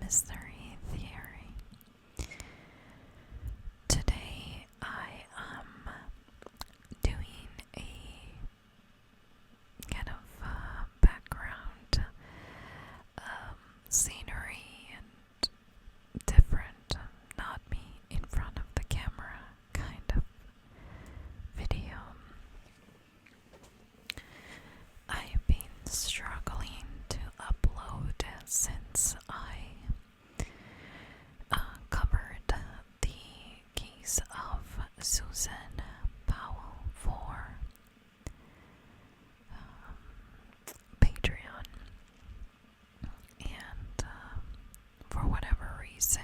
mystery theory. Today I am doing a kind of background scenery and different, not me in front of the camera kind of video. I've been struggling to upload since I covered the case of Susan Powell for Patreon, and for whatever reason,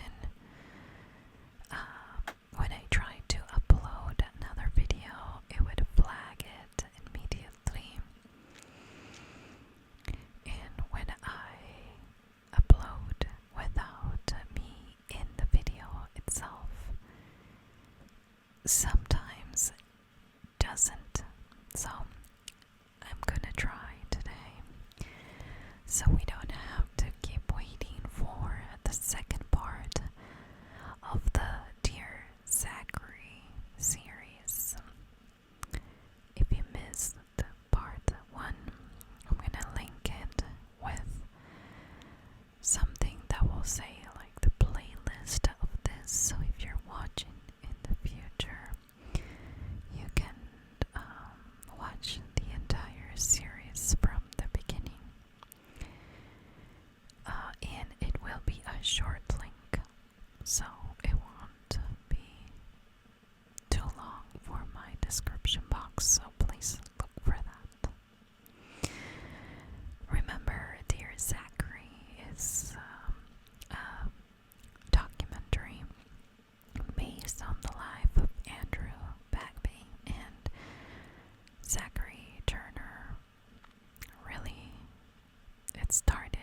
when I tried to upload another video, it would flag it immediately. And when I upload without me in the video itself, sometimes it doesn't. So I'm gonna try today, so we don't have to keep waiting for the second part of the Dear Zachary series. If you missed part 1, I'm gonna link it with something that will say like the playlist of this, so if you're watching in the future, you can watch the entire series from the beginning. And it will be a short link, so it won't be too long for my description box, so please look for that. Remember, Dear Zachary is a documentary based on the life of Andrew Bagby and Zachary Turner. Really, it started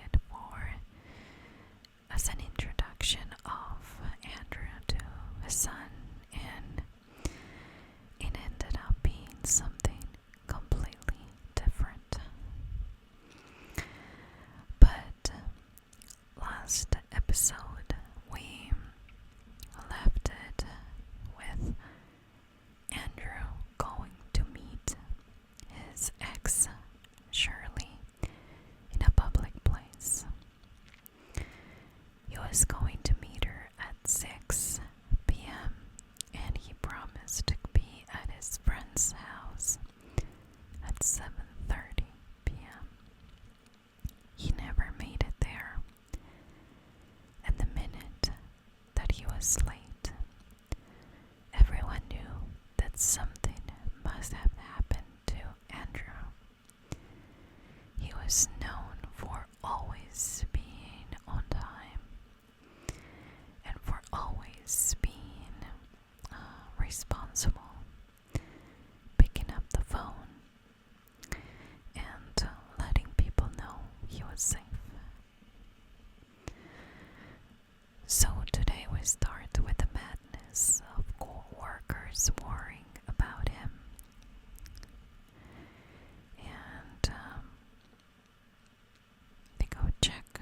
as an introduction of Andrew to his son, and it ended up being something completely different. But last episode, we left it with Andrew going to meet his ex, Shirley, in a public place. He was going to meet her at 6 p.m. and he promised to be at his friend's house at 7:30 p.m. He never made it there, and the minute that he was late, everyone knew that something must have happened to Andrew. He was known for always being on time and for always being responsible, picking up the phone and letting people know he was safe. So today we start with the madness of co-workers worrying about him, and they go check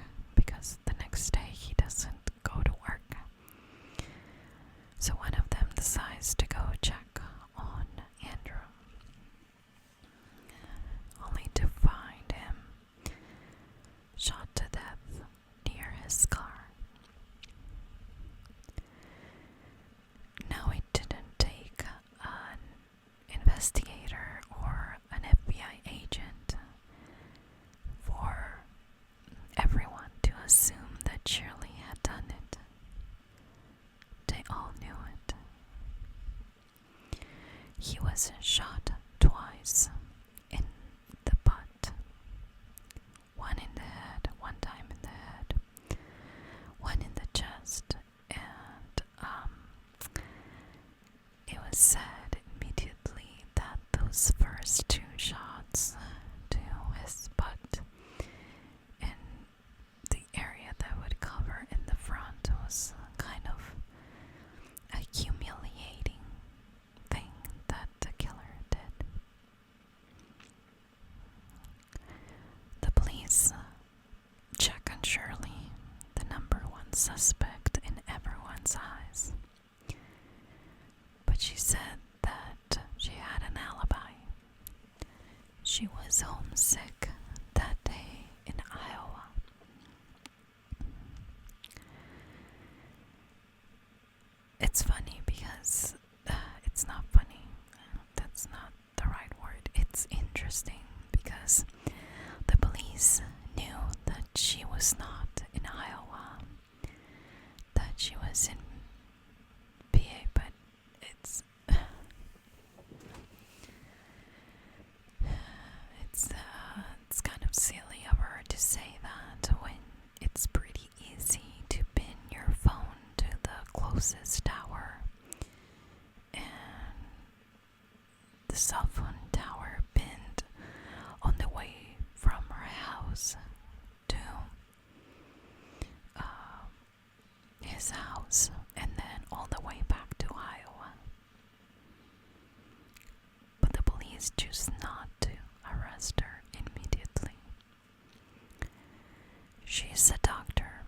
she's a doctor,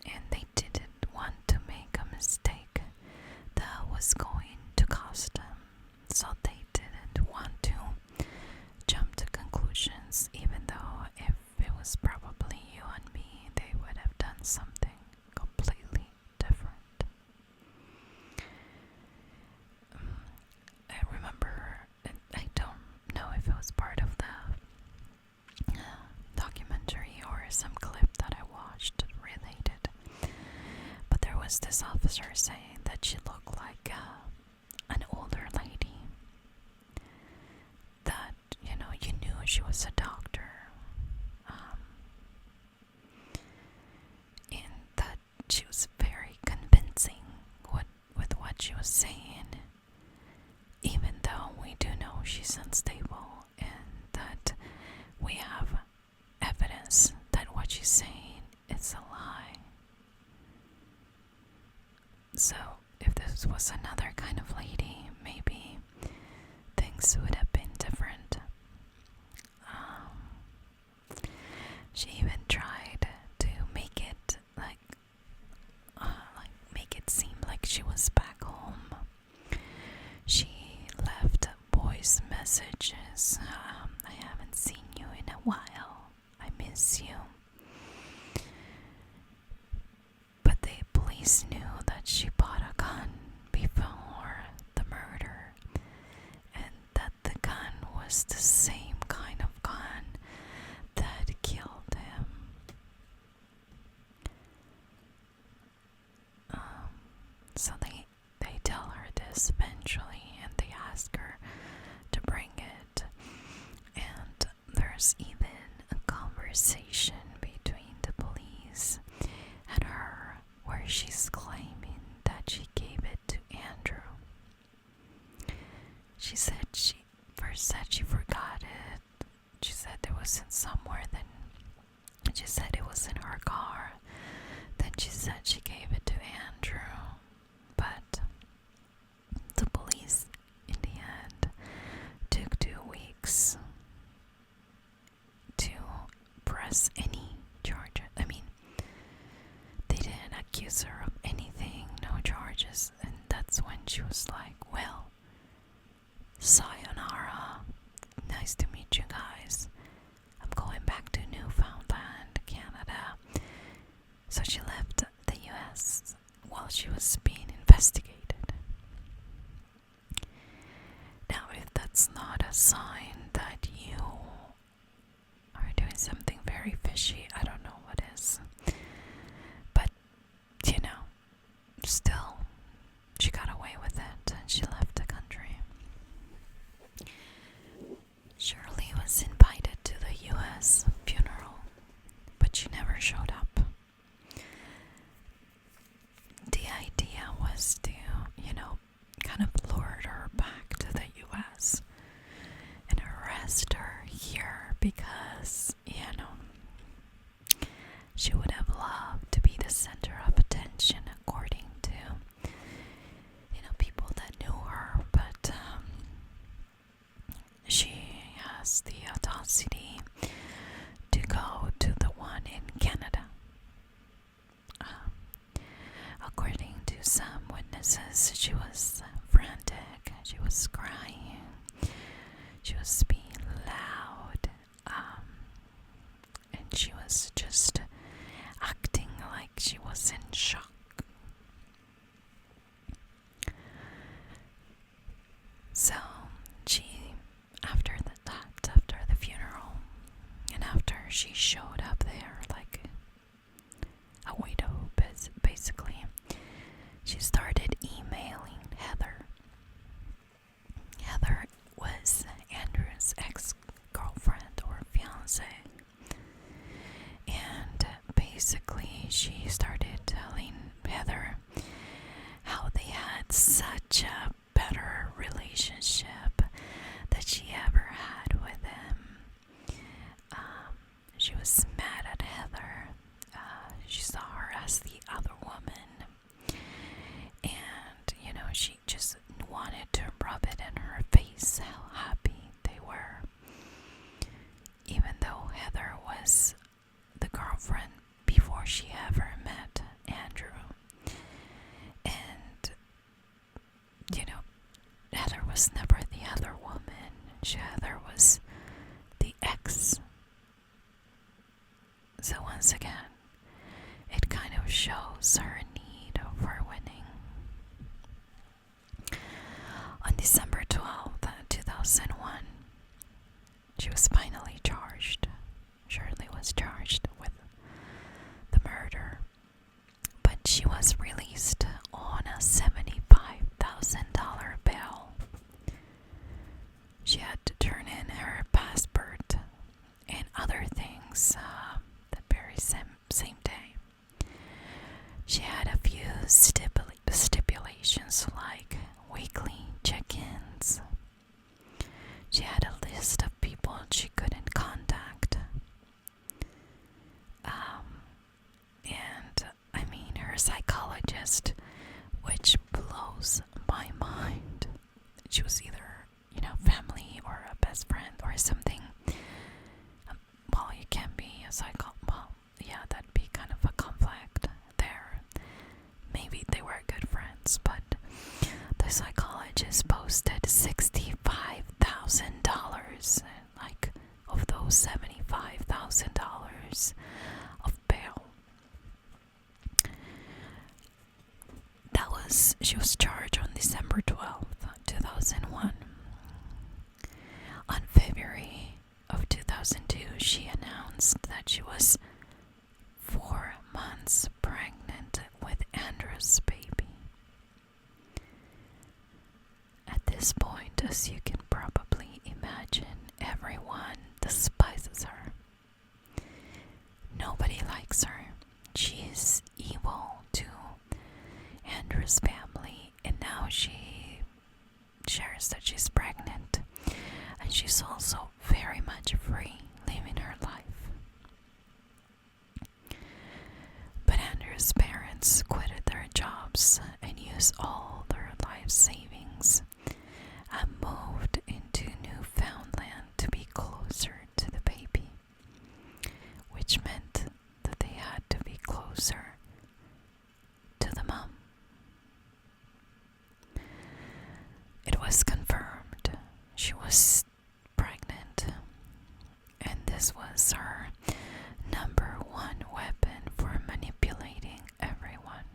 and they didn't want to make a mistake that was going to cost them. So they didn't want to jump to conclusions, even though if it was probably you and me, they would have done something completely different. I remember, I don't know if it was part of the documentary or some clip that I watched related, but there was this officer saying that she looked like an older lady, that, you knew she was a doctor, and that she was very convincing with what she was saying, even though we do know she's unstable and that we have evidence that what she's saying is a lie. So if this was another kind of lady, maybe things would have been different. She even tried to make it make it seem like she was back home. She left voice messages. I haven't seen you in a while. I miss you. But the police knew that she bought a gun before the murder, and that the gun was the same kind of gun that killed him. So they tell her this eventually, and they ask her to bring it. And there's even a conversation between the police and her where she's claiming that she gave it to Andrew. She said she first said she forgot it. She said it wasn't somewhere, then she said it was in her car. Then she said she gave it to Andrew. But the police, in the end, took 2 weeks to press any charges. I mean, they didn't accuse her of anything, no charges. And that's when she was like, well, sayonara. Nice to meet you guys. I'm going back to Newfoundland, Canada. So she left the US while she was being investigated. Now, if that's not a sign that you are doing something very fishy, I don't know what is. But, still, she got away with it and she left the country. Shirley was invited to the US funeral, but she never showed up. The idea was to, kind of lure her back to the US and arrest her here because, she would have loved to be the center of attention, according to, people that knew her. But she has the audacity to go to the one in Canada. According to some witnesses, she was frantic, she was crying, she was being loud, and she was just acting like she was in shock. So she, after the funeral, and after she showed up there like a widow, basically, she started emailing Heather. Heather was Andrew's ex-girlfriend or fiance. And basically she started telling Heather how they had such a better relationship that she ever had with him. She was mad at girlfriend before she ever met Andrew. And, Heather was never the other woman. Heather was the ex. So once again, it kind of shows her need for winning. On December 12th, 2001, she was finally charged. Shirley was charged with the murder, but she was released on a $75,000 bail. She had to turn in her passport and other things the very same day. She had a few stipulations like weekly check-ins. She had a list of people she couldn't contact. And her psychologist, which blows my mind. She was either, family or a best friend or something. Well, you can be a that'd be kind of a conflict there. Maybe they were good friends, but the psychologist posted $65,000, of those $75,000 of bail. She was charged on December 12th, 2001. On February of 2002, she announced that she was 4 months pregnant with Andrew's baby. At this point, as you can probably imagine, everyone despises her. Nobody likes her. She is evil to Andrew's family, and now she shares that she's pregnant, and she's also very much free, living her life. But Andrew's parents quitted their jobs and used all their life savings and moved into Newfoundland to be closer to the baby, which meant that they had to be closer to the mom. It was confirmed she was pregnant, and this was her number one weapon for manipulating everyone.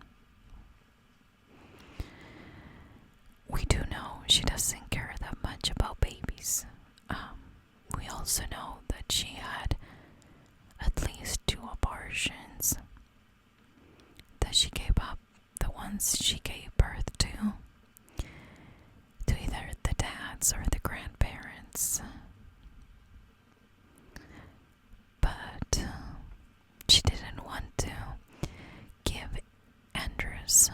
We do know she doesn't care that much about babies. We also know that she had at least 2 abortions, that she gave up the ones she gave birth to either the dads or the grandparents. But she didn't want to give Andrew's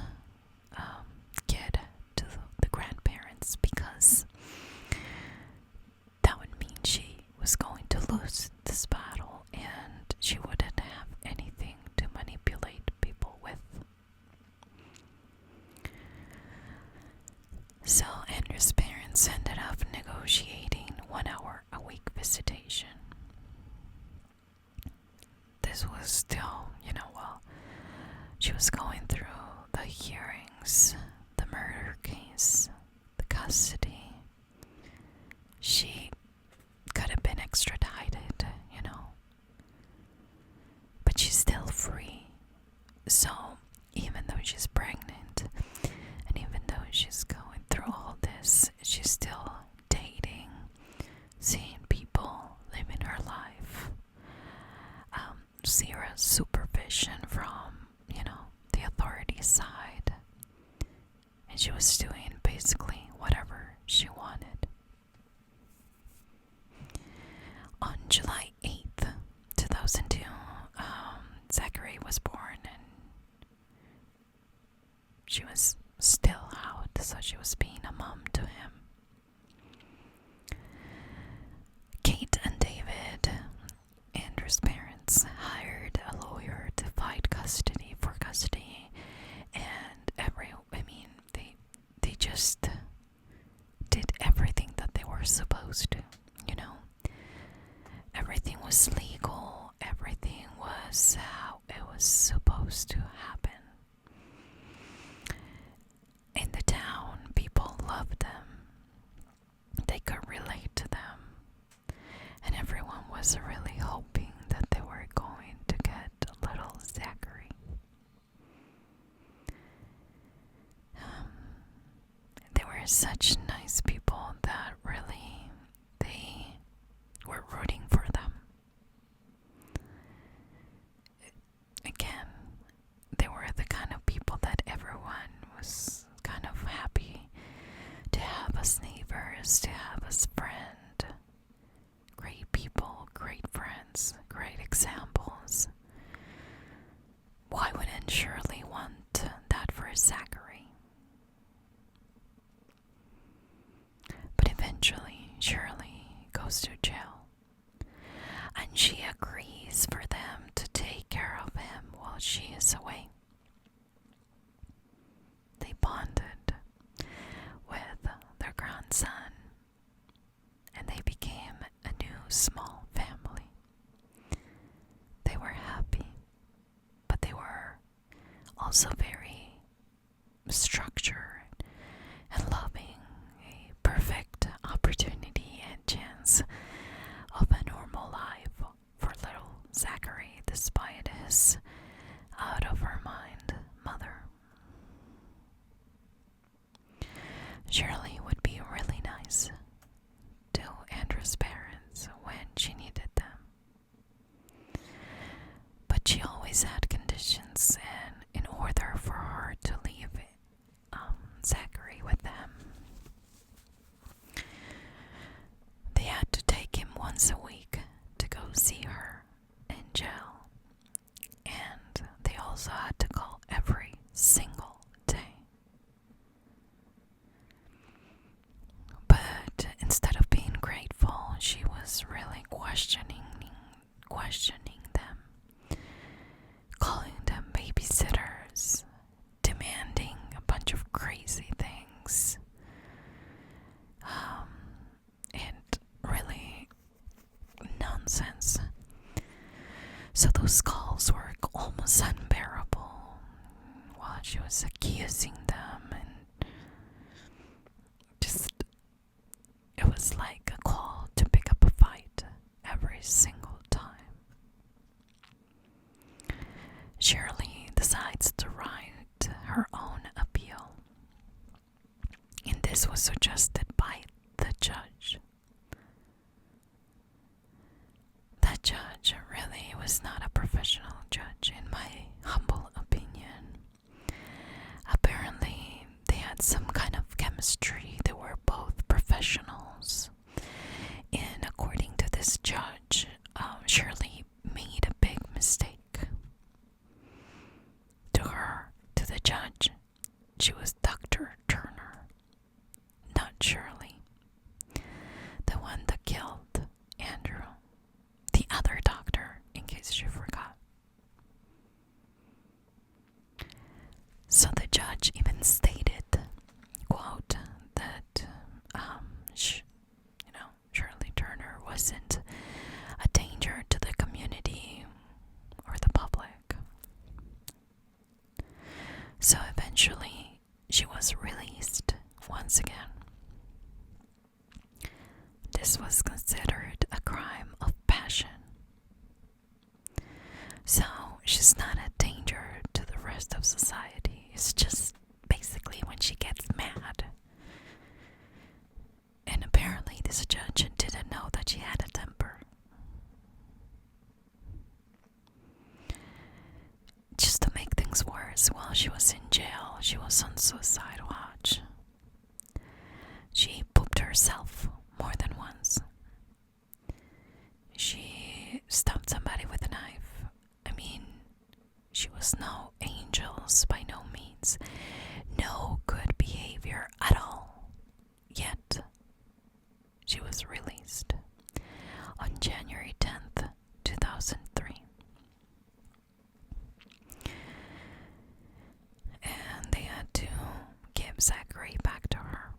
kid to the grandparents because that would mean she was going to lose this battle and she wouldn't have anything to manipulate people with. So Andrew's parents ended up negotiating 1 hour a week visitation. This was still, she was going through the hearings, the murder case, the custody. She could have been extradited, but she's still free. So even though she's pregnant, and even though she's going through all this, she's still dating, seeing people, living her life. Zero supervision from, the authority side. And she was doing basically whatever she wanted. On July 8th, 2002, Zachary was born, and she was still out, so she was being a mom to him. Kate and David, Andrew's parents, hired a lawyer to fight for custody, and they just did everything that they were supposed to, Everything was legal, everything was was how it was supposed to happen. In the town, people loved them. They could relate to them. And everyone was really hoping that they were going to get little Zachary. They were such nice people that really they were rooting for them. Again, they were the kind of people that everyone was kind of happy to have as neighbors, to have as friend. Great people, great friends, great examples. Why wouldn't Shirley want that for Zachary? But eventually, Shirley goes to jail, and she agrees for them to take care of him while she is away. They bonded with their grandson, and they became a new small family. They were happy, but they were also very structured and loving, a perfect opportunity and chance of a normal life for little Zachary, despite his out of her mind mother. Shirley would be really nice to Andrew's parents when she needed them. But she always had conditions, and in order for her to leave Zachary with them, they had to take him once a week to go see her in jail. And they also had to call every single day. But instead of being grateful, she was really questioning them, calling them babysitters, demanding a bunch of crazy things, and really nonsense. So those calls were almost unbearable while she was accusing them, and just, it was like a call to pick up a fight every single time. Shirley decides to write her own appeal, and this was suggested by the judge. That judge really was not a professional judge, in my humble opinion. Apparently, they had some kind of chemistry. They were both professionals. And according to this judge, Shirley made a big mistake. To the judge, she was Dr. Turner, not Shirley, the one that killed Andrew, the other doctor, in case you forgot. So the judge even stated, quote, that Shirley Turner wasn't a danger to the community or the public. So eventually, she was released once again. This was considered a crime of passion. So she's not a danger to the rest of society. It's just basically when she gets mad. And apparently this judge didn't know that she had a temper. Just to make things worse, while she was in jail, she was on suicide watch. She pooped herself more than once. She stabbed somebody with a knife. I mean, she was no angels by no means. No good behavior at all. Yet, she was released on January 10th, 2003. And they had to give Zachary back to her.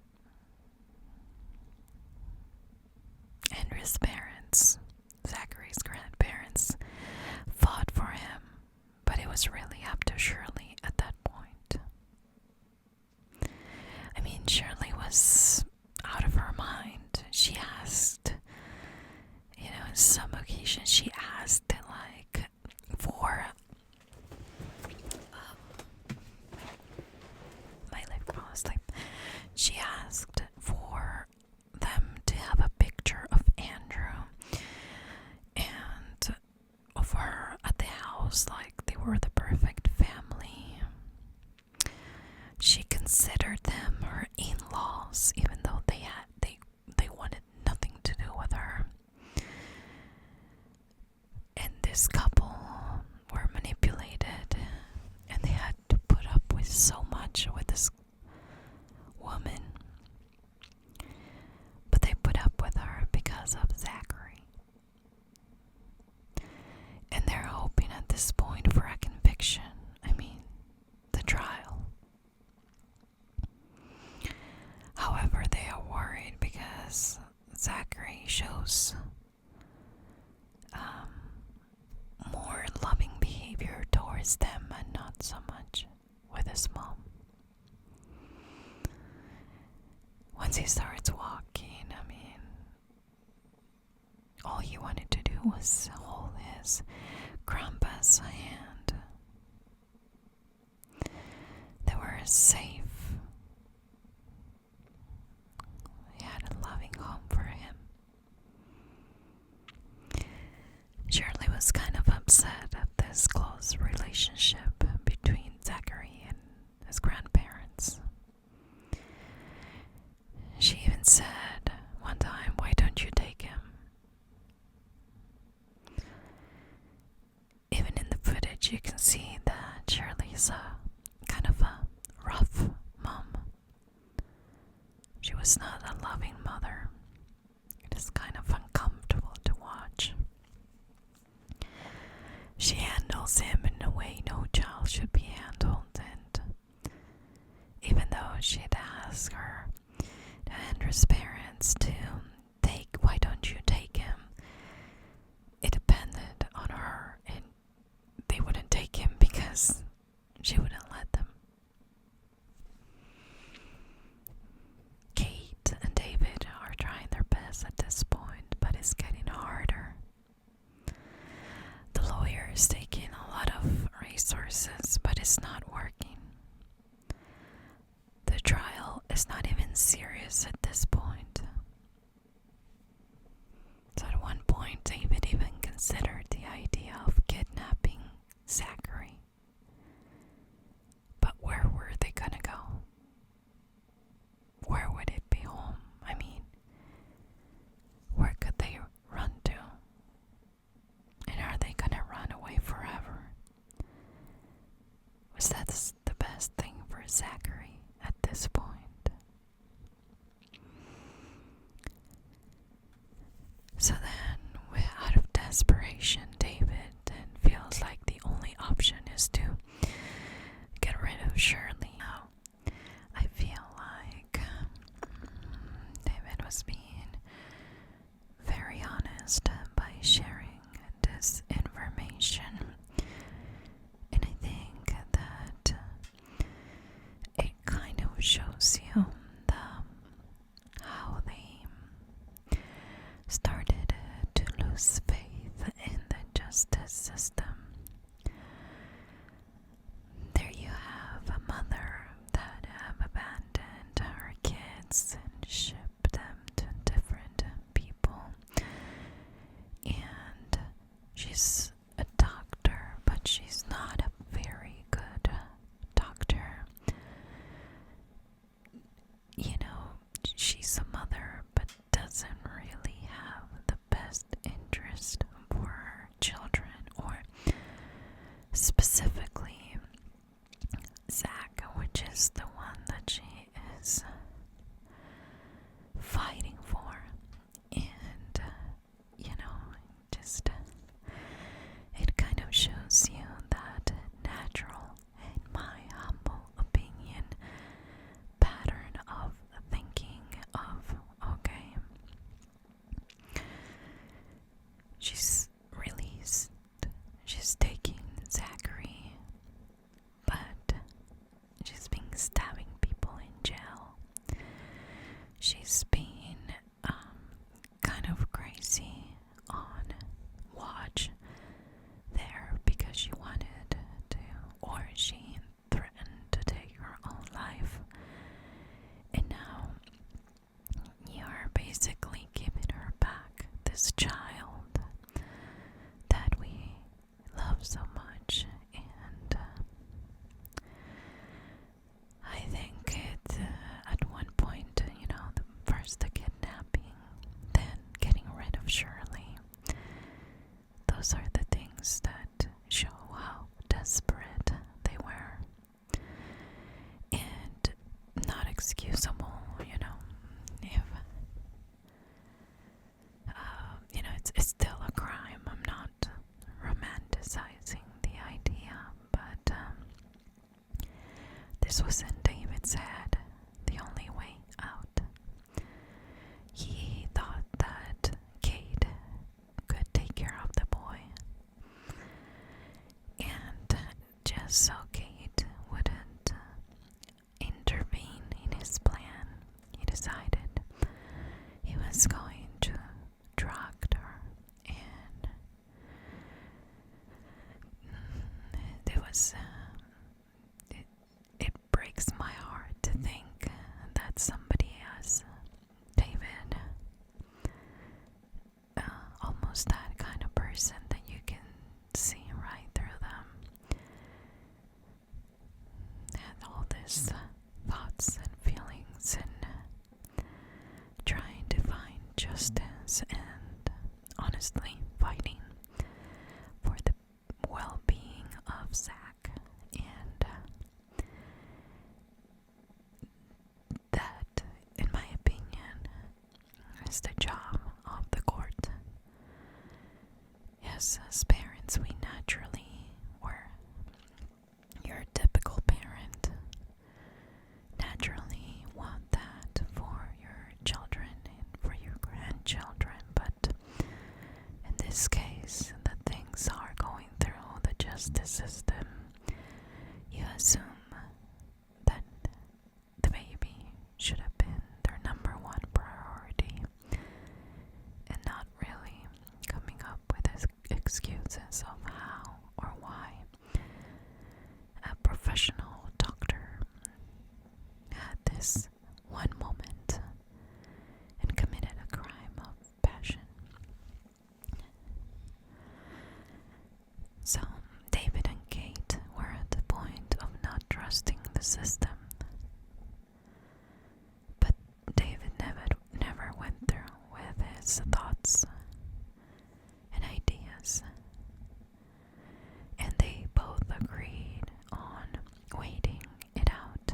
Andrew's parents, Zachary's grandparents, fought for him Shirley at that point. I mean, Shirley was out of her mind. She asked, in some occasions, she asked, like, for my lip fall asleep. She asked for them to have a picture of Andrew and of her at the house, like they were the perfect family. She considered them her in-laws, even though they wanted nothing to do with her. And this couple were manipulated, and they had to put up with so much with this woman. But they put up with her because of Zachary. And they're hoping at this point for a conviction. I mean, the trial. However, they are worried because Zachary shows more loving behavior towards them and not so much with his mom. Once he starts walking, I mean, all he wanted to do was hold his grandpa's hand. They were safe. He had a loving home for him. Shirley was kind of upset at this close relationship between Zachary and his grandparents. She even said one time, "Why don't you take him?" Even in the footage, you can see that Shirley's kind of a rough mom. She was not a loving mother. It is kind of uncomfortable to watch. She handles him in a way no child should be handled, and even though she'd ask Andrew's parents to why don't you take him? It depended on her, and they wouldn't take him because she wouldn't let them. Kate and David are trying their best at this point, but it's getting harder. The lawyer is taking a lot of resources, but it's not working. The trial is not even serious at this point. So at one point, David even considered the idea of kidnapping Zachary. But where were they gonna go? Where would it be home? I mean, where could they run to? And are they gonna run away forever? Was that the best thing for Zachary at this point? So then, out of desperation, David then feels like the only option is to get rid of Shirley. Now, I feel like David was being very honest by sharing this information. And I think that it kind of shows you how they started to lose faith in the justice system. There you have a mother that have abandoned her kids and shipped them to different people. And she's a doctor, but she's not a very good doctor. She's a mother, but doesn't really have the best interest for her children, or specifically Zach, which is the one that she is fighting for. And just so much, and I think it at one point, first the kidnapping, then getting rid of Shirley. Those are the things that show how desperate they were, and not excusable. If it's still a crime. I'm not romanticizing the idea, but this was in David's head, the only way out. He thought that Kate could take care of the boy, and just so Kate wouldn't intervene in his plan, he decided he was going to drug her, and it breaks my heart to think that somebody as David, almost that kind of person that you can see right through them, had all these thoughts and feelings and trying to find justice and honestly fighting for the well-being of Zach, and that, in my opinion, is the job of the court. Yes, as parents, we naturally were your typical parent. Naturally want that for your children and for your grandchildren, but in this case, the things are going through the justice system. You assume that the baby should have been their number one priority, and not really coming up with excuses of how or why a professional doctor had this one moment and committed a crime of passion. So David and Kate were at the point of not trusting the system. But David never went through with his thoughts and ideas, and they both agreed on waiting it out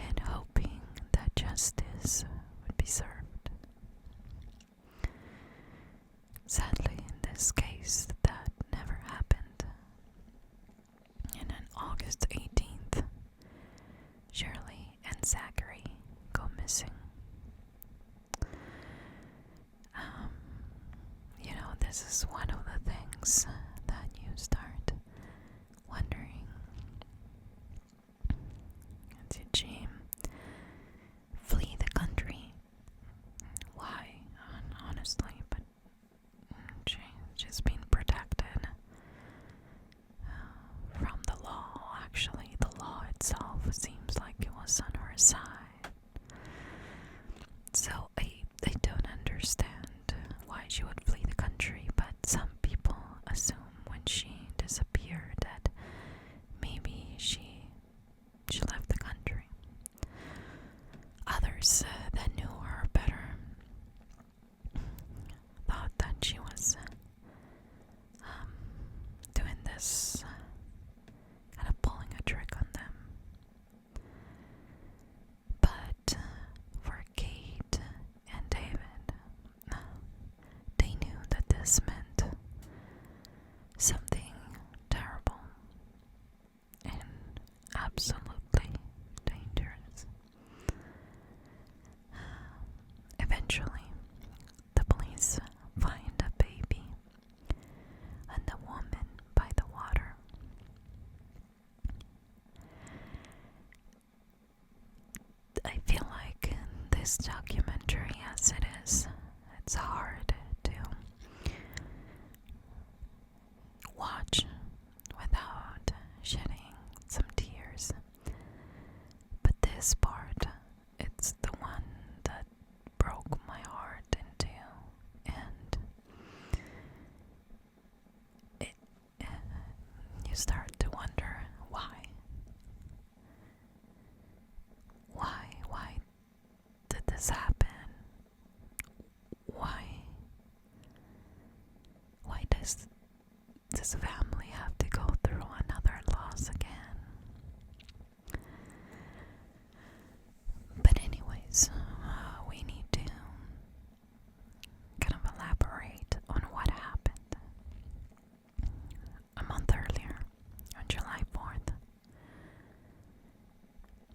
and hoping that justice would be served. Sadly, in this case, that never happened. And on August 18th, Shirley and Zachary go missing. This is one of the things that you start wondering. Did she flee the country? Why? Honestly, but she's been protected from the law. Actually, the law itself seems like it was on her side. So I don't understand why she would flee the country, but some people assume when she disappeared that maybe she left the country. Others that knew her better thought that she was doing this, kind of pulling a trick on them. But for Kate and David, they knew that this meant something terrible and absolutely dangerous. Eventually, the police find a baby and a woman by the water. I feel like this documentary, as it is, it's hard to watch without shedding some tears. But this part, it's the one that broke my heart in two, and this family have to go through another loss again. But anyways, we need to kind of elaborate on what happened. A month earlier, on July 4th,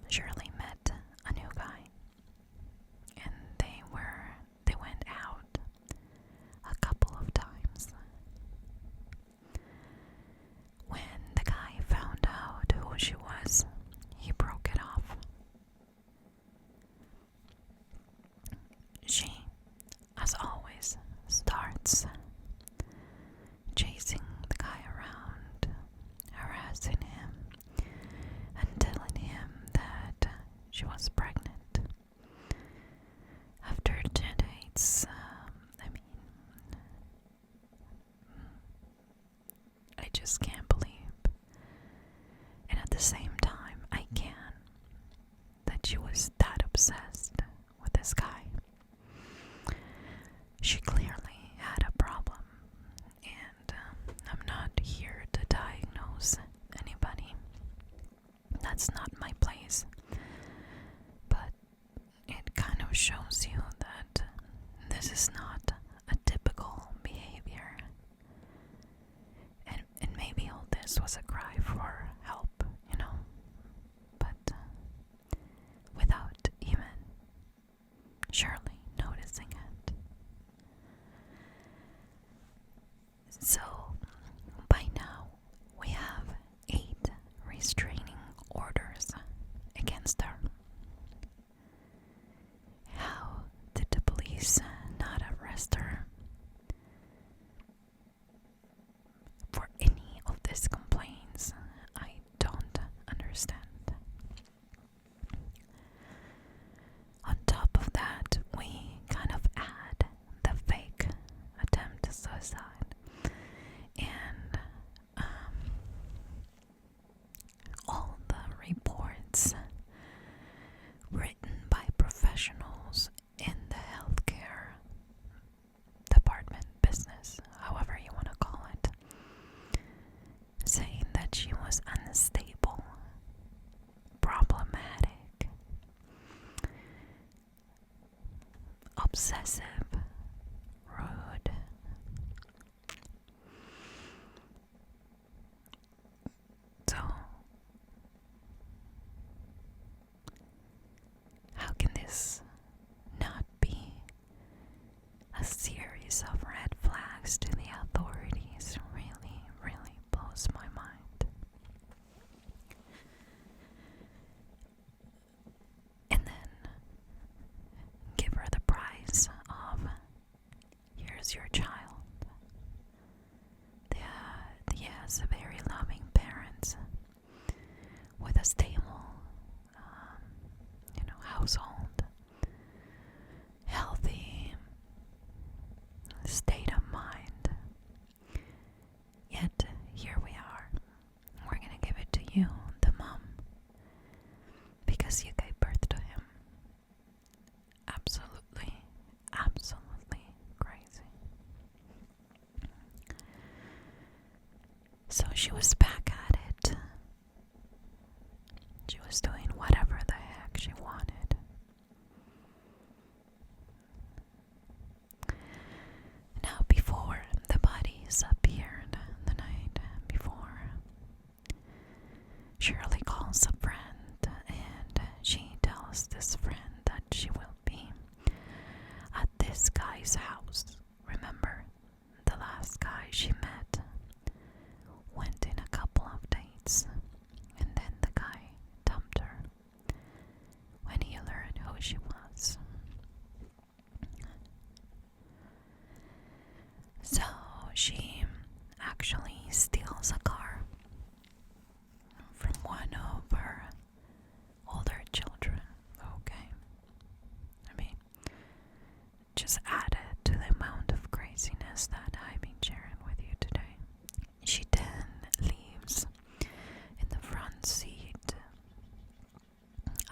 Shirley met a new guy, and they went out a couple of times. When the guy found out who she was, he broke it off. She, as always, starts chasing the guy around, harassing him, and telling him that she was pregnant. After 2 dates, I just can't believe, and at the same time, I can, that she was that obsessed with this guy. She clearly had a problem, and I'm not here to diagnose anybody. That's not my place. But it kind of shows you that this is not a typical behavior. And maybe all this was a cry for help, but without even Shirley noticing it. So, by now, we have 8 restraining orders against her. How did the police not arrest her for any of these complaints? I don't understand. On top of that, we kind of add the fake attempt to suicide. And all the reports written by professionals in the healthcare department, business, however you want to call it, saying that she was unstable, problematic, obsessive, rude. So, how can this not be a series of red flags to the authorities? Really, really blows my mind. And then give her the prize of, here's your child. He has a very loving parents with a stable, household, healthy state of mind. Yet here we are. We're gonna give it to you, the mom, because you gave birth to him. Absolutely, absolutely crazy. So she was back at it. She was doing whatever the heck she wanted. Now, before the bodies appeared the night before, Shirley calls a friend, and she tells this friend that she will be at this guy's house. Remember, the last guy she met went in a couple of dates, and then the guy dumped her when he learned who she was. So she actually steals a car from one of her older children. Okay, just add it to the amount of craziness that I've been sharing with you today. She then leaves in the front seat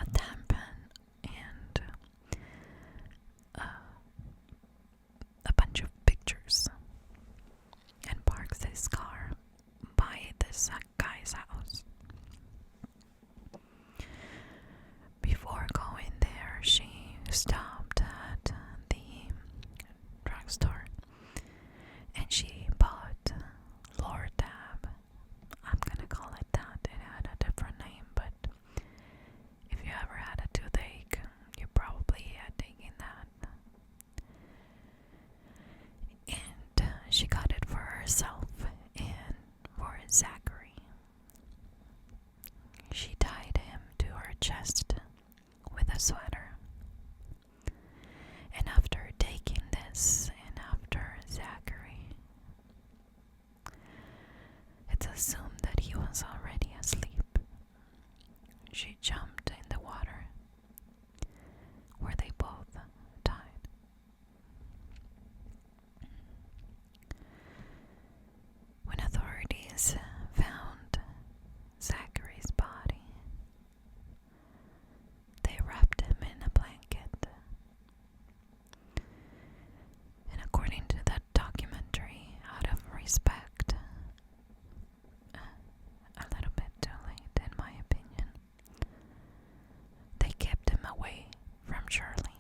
a tampon and a bunch of pictures, and parks his car police found Zachary's body. They wrapped him in a blanket. And according to that documentary, out of respect, a little bit too late in my opinion, they kept him away from Shirley.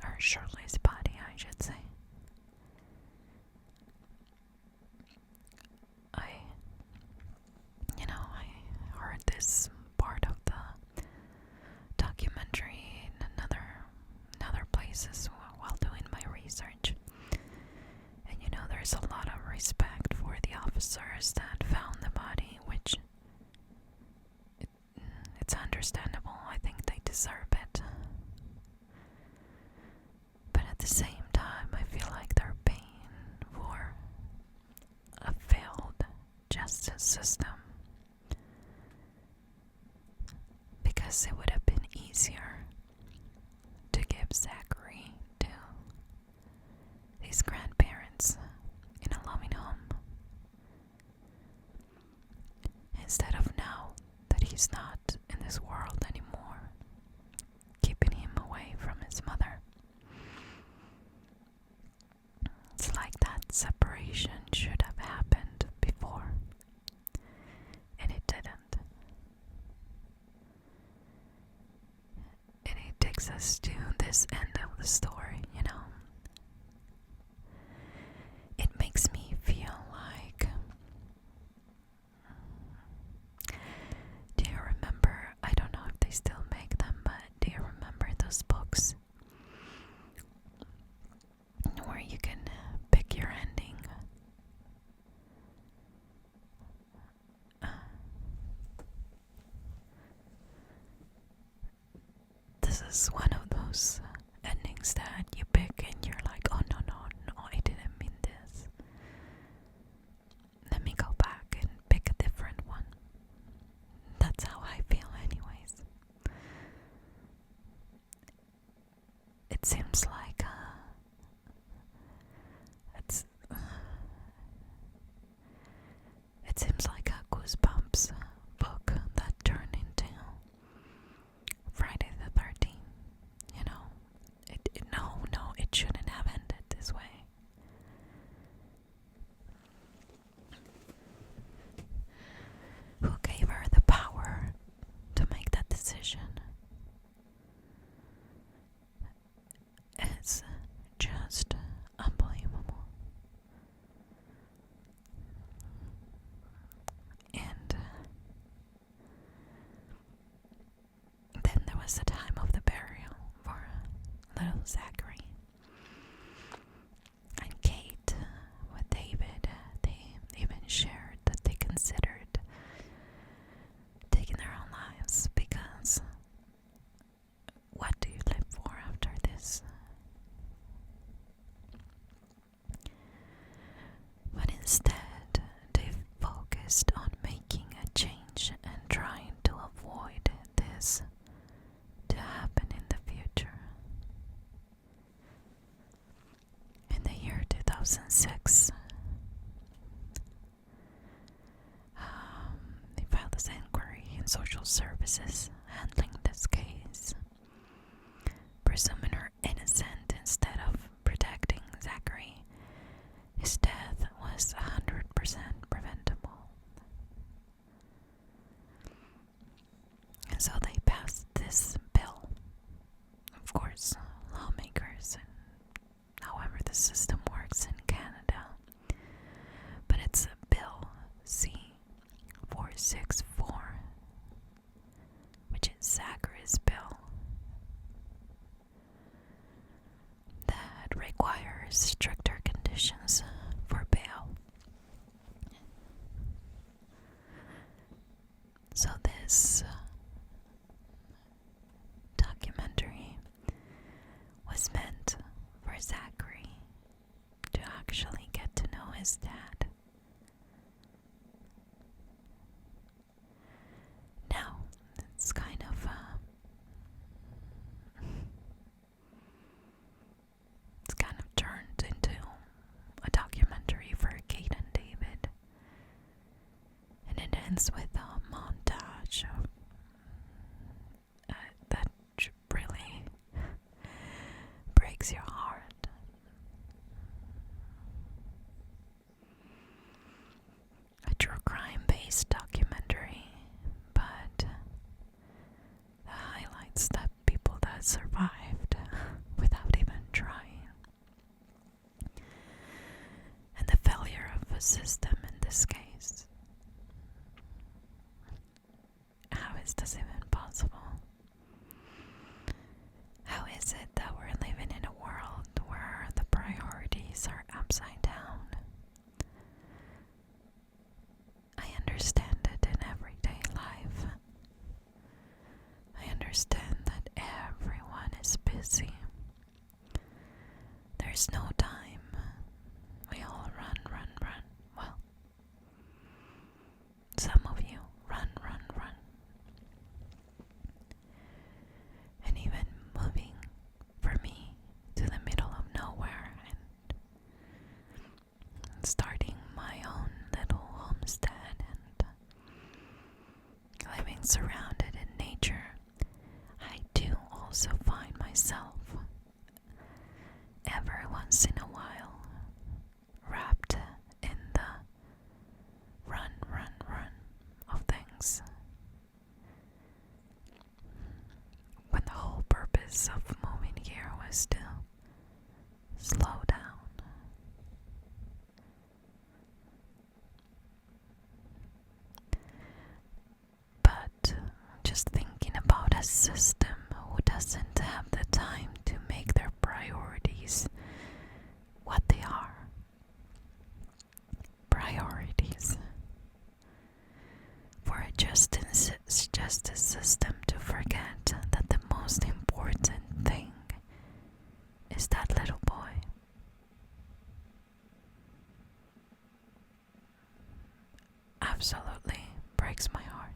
Or Shirley's body, I should say. I heard this part of the documentary in another places while doing my research. And there's a lot of respect for the officers that found the body, which it's understandable. I think they deserve it. But at the same time, I feel like they're paying for a failed justice system. Because it would have been easier to give Zachary to his grandparents in a loving home, instead of now that he's not in this world anymore, keeping him away from his mother. It's like that separation should have happened before, and it didn't. And it takes us to this end of the story, It makes me feel like... Do you remember, I don't know if they still make them, but do you remember those books where you can pick your ending? This is one of those endings that you pick and you're like, oh no, I didn't mean this. Let me go back and pick a different one. That's how I feel anyways. It seems like it seems like a Goosebumps book that turned into Friday the 13th. No, it shouldn't have ended this way. Who gave her the power to make that decision? It's just unbelievable. And then there was the time of the burial for little Zachary. And Kate with David, they even shared that they considered taking their own lives, because what do you live for after this? But instead, they focused on making a change and trying to avoid this to happen in the future. In the year 2006, they filed this inquiry in social services handling this case, presuming her innocent instead of protecting Zachary. His death was 100% preventable. And so they passed this bill. Of course, lawmakers and however the system works in Canada. But it's a bill C-464, which is Zachary's bill, that requires stricter conditions for bail. So this documentary was meant for Zachary to actually get to know his dad. Now, it's kind of turned into a documentary for Kate and David. ends with a montage of, that really breaks your heart. A true crime based documentary, but the highlights that people that survived without even trying, and the failure of a system in this case. How is this even possible? How is it that we're living in a world where the priorities are upside down? I understand it in everyday life. I understand that everyone is busy. There's no time. We all run, run, run. Well, some of you run, run, run. And even moving for me to the middle of nowhere and starting my own little homestead and living surrounded in nature, I do also find myself every once in a while wrapped in the run, run, run of things, when the whole purpose of moving here was to slow down. But just thinking about a system who doesn't have the time to make their priorities what they are. Priorities. For a justice system to forget that the most important thing is that little boy. Absolutely breaks my heart.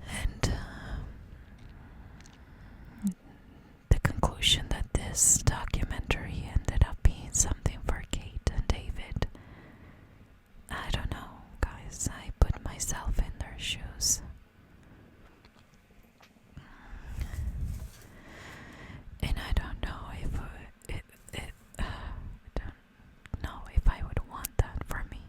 And the conclusion that this documentary ended up being something for Kate and David, I don't know, guys. I put myself in their shoes. And I don't know if I don't know if I would want that for me.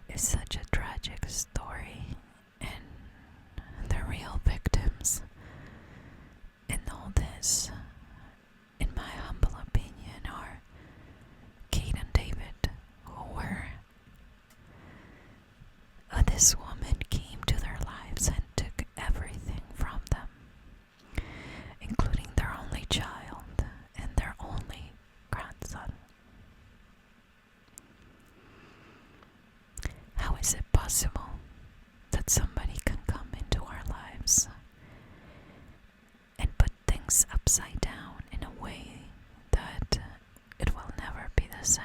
It's such a tragic story, and the real victims in all this, in my humble opinion, are Kate and David, who were this woman came to their lives and took everything from them, including their only child and their only grandson. How is it possible that somebody can come into our lives and put things upside down in a way that it will never be the same?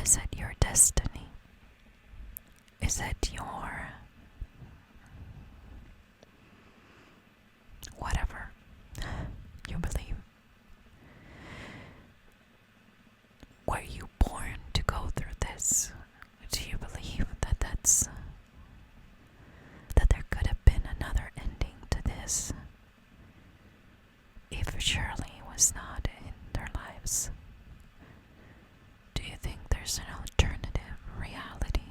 Is it your destiny? Is it your whatever you believe? Were you born to go through this? Do you believe that that there could have been another ending to this if Shirley was not in their lives? Do you think there's an alternative reality?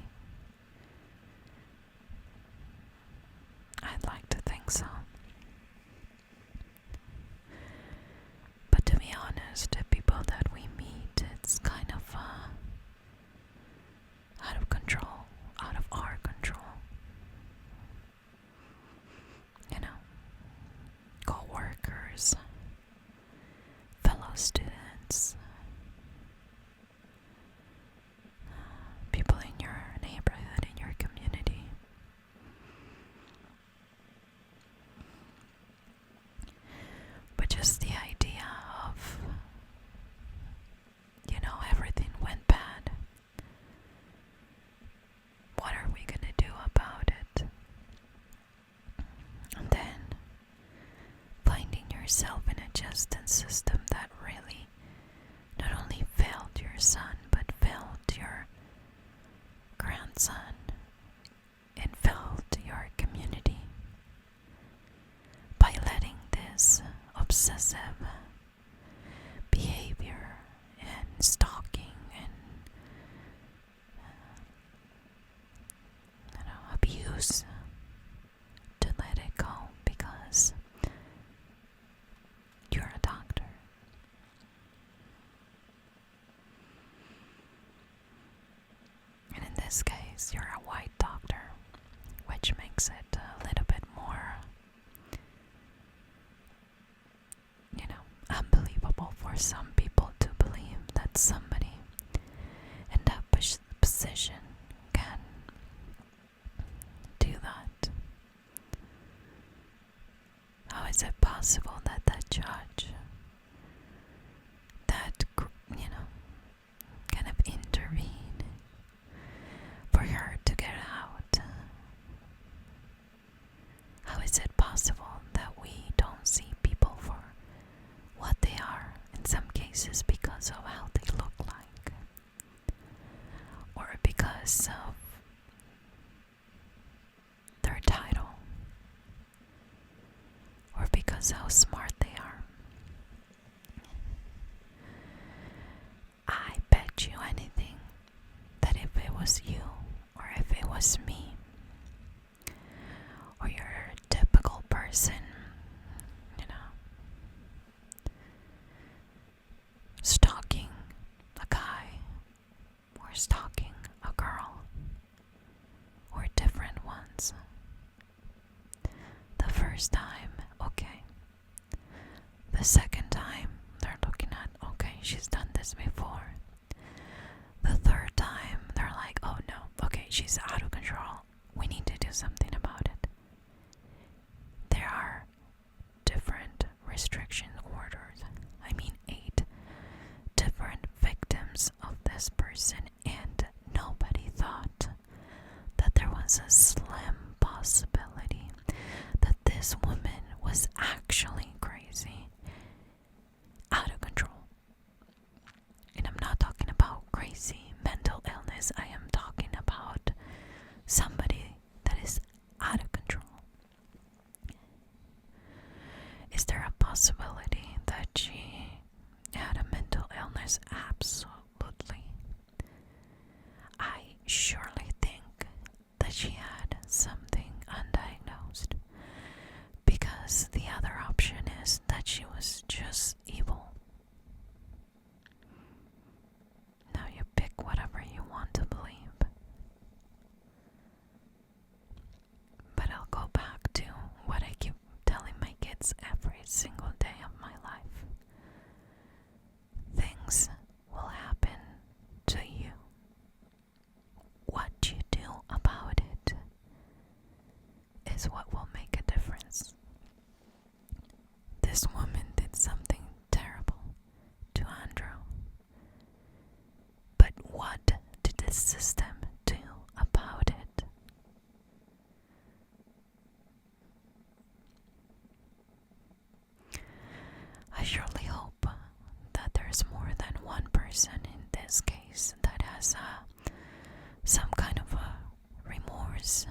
I'd like to think so. But to be honest, the people that we meet, it's kind of out of control, out of our control. You know, co-workers, fellow students, justice system that really not only failed your son, but failed your grandson and failed your community by letting this obsessive behavior and stalking and abuse to let it go because you're a doctor. And in this case, you're a white doctor, which makes it a little bit more, unbelievable for some people to believe that somebody in that position can do that. How is it possible that that judge that, kind of intervene for her to get out? How is it possible that we don't see people for what they are, in some cases because of how they look like, or because of their title, or because how smart they are? I bet you anything that if it was you, or if it was me, or you're a typical person, stalking a guy, or stalking a girl, or different ones. The first time, okay. The second time, they're looking at, okay, she's done this before. The third time, they're like, oh no, okay, she's out of control. We need to do something about it. There are different restriction orders. 8 different victims of this person, and nobody thought that there was a slim possibility that this woman was actually crazy, out of control. And I'm not talking about crazy mental illness. I am talking about somebody that is out of control. Is there a possibility that she had a mental illness? Absolutely. I surely think that she had something undiagnosed, because the other option is that she was just evil. Now you pick whatever you want to believe. But I'll go back to what I keep telling my kids every single day of my life. Things will happen to you. What you do about it is what will make a difference. This woman did something terrible to Andrew. But what did the system do about it? I surely hope that there's more than one person in this case that has some kind of a remorse.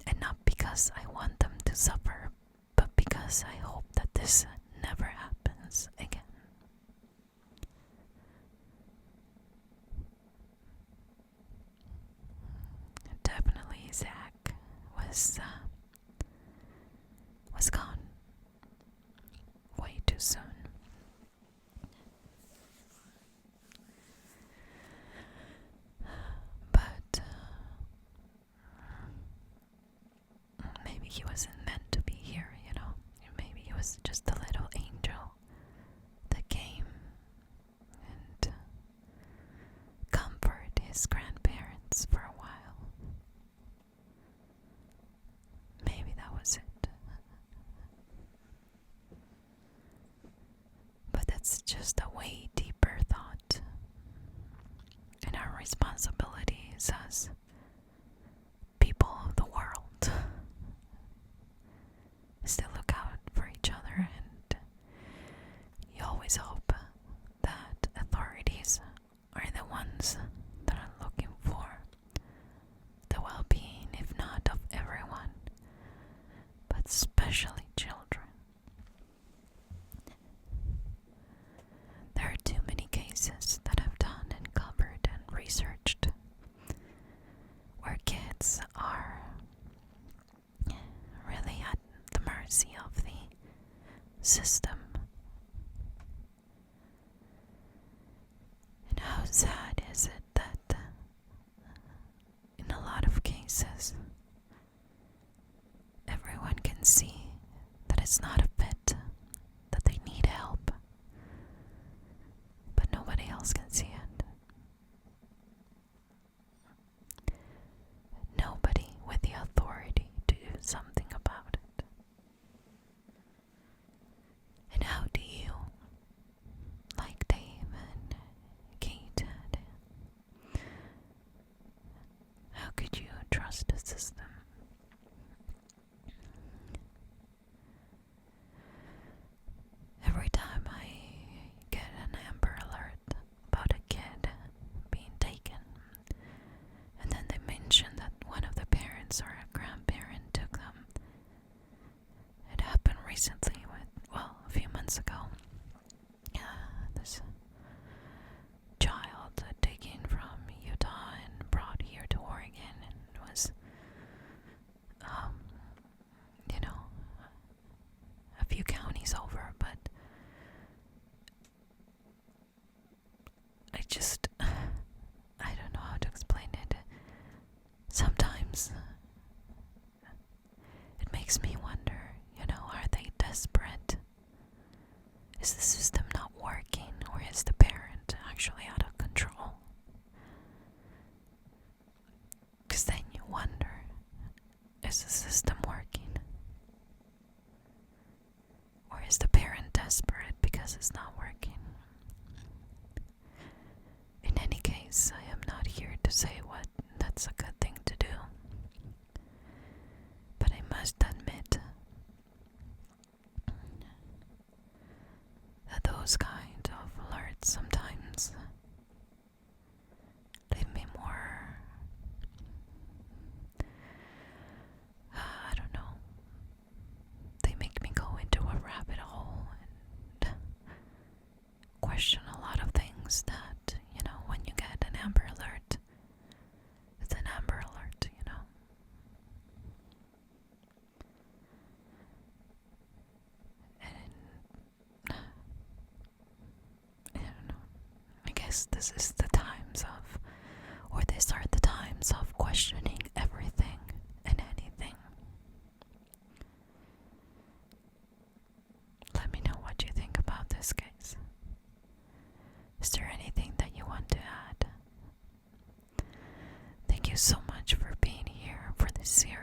And not because I want them to suffer, but because I hope that this never happens again. Definitely Zach was gone way too soon. But maybe he wasn't meant to be here, Maybe he was just a little angel that came and comforted his grandparents for a while. Maybe that was it. But that's just a way deeper thought. And our responsibility is as people of the world is to look out for each other system. And how sad is it that in a lot of cases, everyone can see that it's not a fit, that they need help, but nobody else can see it. Nobody with the authority to do something about it. And how do you, like Dave and Kate, how could you trust the system? Every time I get an Amber Alert about a kid being taken, and then they mention that one of the parents or a grandparent took them. It happened recently a few months ago. This child taken from Utah and brought here to Oregon and was, a few counties over, but I don't know how to explain it. Sometimes it makes me wonder, are they desperate? Is the system not working, or is the parent actually out of control? Because then you wonder, is the system working? Or is the parent desperate because it's not working? In any case, I am not here to say what that's a good thing to do. But I must admit that those kind of alerts sometimes leave me more, I don't know, they make me go into a rabbit hole and question a lot of things that, when you get an Amber Alert, it's an Amber Alert, And I don't know. I guess these are the times of questioning everything and anything. Let me know what you think about this case. Is there anything that you want to add? Thank you so much for being here for this series.